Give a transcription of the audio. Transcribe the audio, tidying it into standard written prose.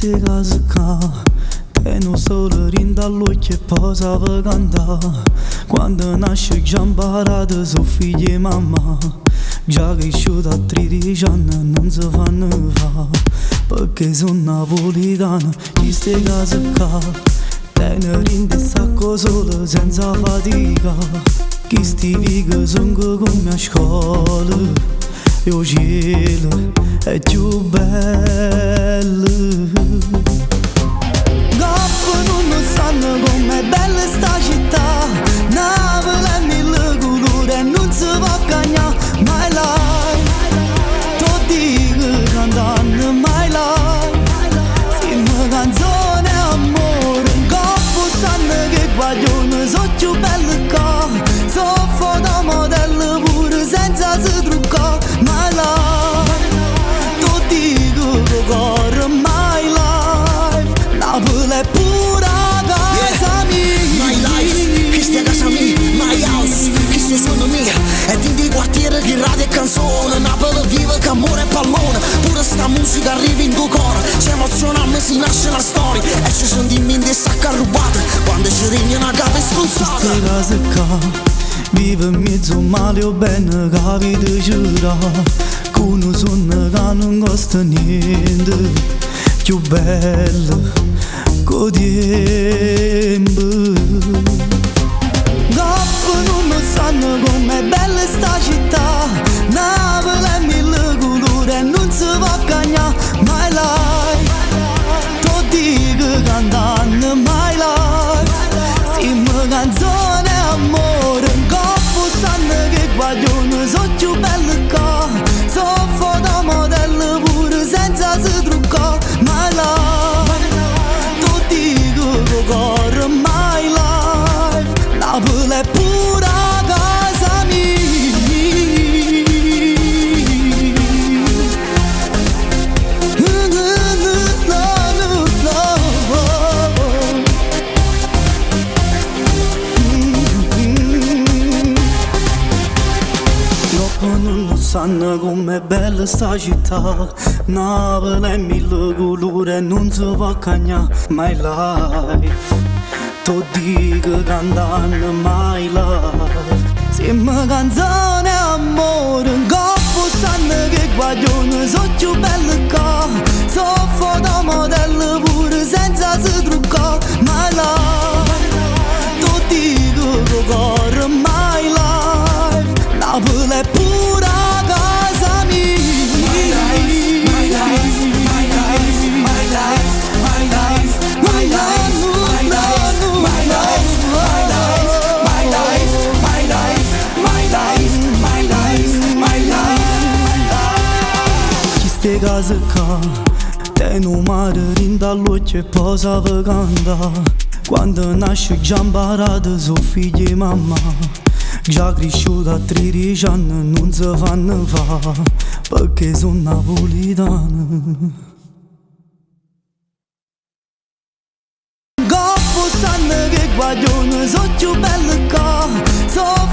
Queste cose qua te non solo rindallo che posa vaganda. Quando nasce già imparata sono figlia e mamma. Già cresciuta a 13 anni non si fanno fa, perché sono napolitana. Queste cose qua te ne rinde sacco solo senza fatica. Questi vighe sono come a scuola e il cielo è più bello. Goppo non sanno com'è bella sta città. Napoli è mille colori e non si può cagnare. My life, tu dico cantando my life. Siamo canzone amore. Goppo sanno che guaglione sono più belle qua. Sono fotomodello pure senza si truccare. My life, tu dico che corre my life. Napoli è pura casa mia. My life, questa è casa mia. My house, questo sono mia. E ti di quartiere che radio e canzone. Napoli vive che amore e pallone. Pure sta musica arriva in tuo cuore. Ci emozioniamo, si nasce una storia. E ci sentiamo in dei sacca rubate quando ci regna una capa stronzata. Queste case qua vive in mezzo a male o bene, capite giura. Con sonno che non costa niente, più bello che tempo. Goppo non sanno com'è bella sta città. Napoli è mille colori e non si può cagnare. My life, tu dico cantando my life. Siamo canzone amore. Goppo sanno che guaglione sono più belle qua. Sono fotomodello pure senza si truccare. My life, tu dico che corre my life. Napoli è pura casa mia. Troppo non lo sanno com'è bella sta città. Napoli è mille colori e non si può cagnare. My life, tu dico cantando my life. Siamo canzone amore. Goppo sanno che guaglione sono più belle qua. Sono fotomodello pure senza si truccare. My life, tu dico che corre my life. Napoli è pura casa mia. My life, my life, my life, my life, my life, my life, my life, my life, my life, my life, my life, my life, my life, my life. Queste case qua te non mare rindall'occhio e posa vaganda. Quando nasce già imparata sono figlia e mamma. Già cresciuta a 13 anni non si fanno fa, perché sono napolitana. Goppo sanno che guaglione sono più belle qua. Sono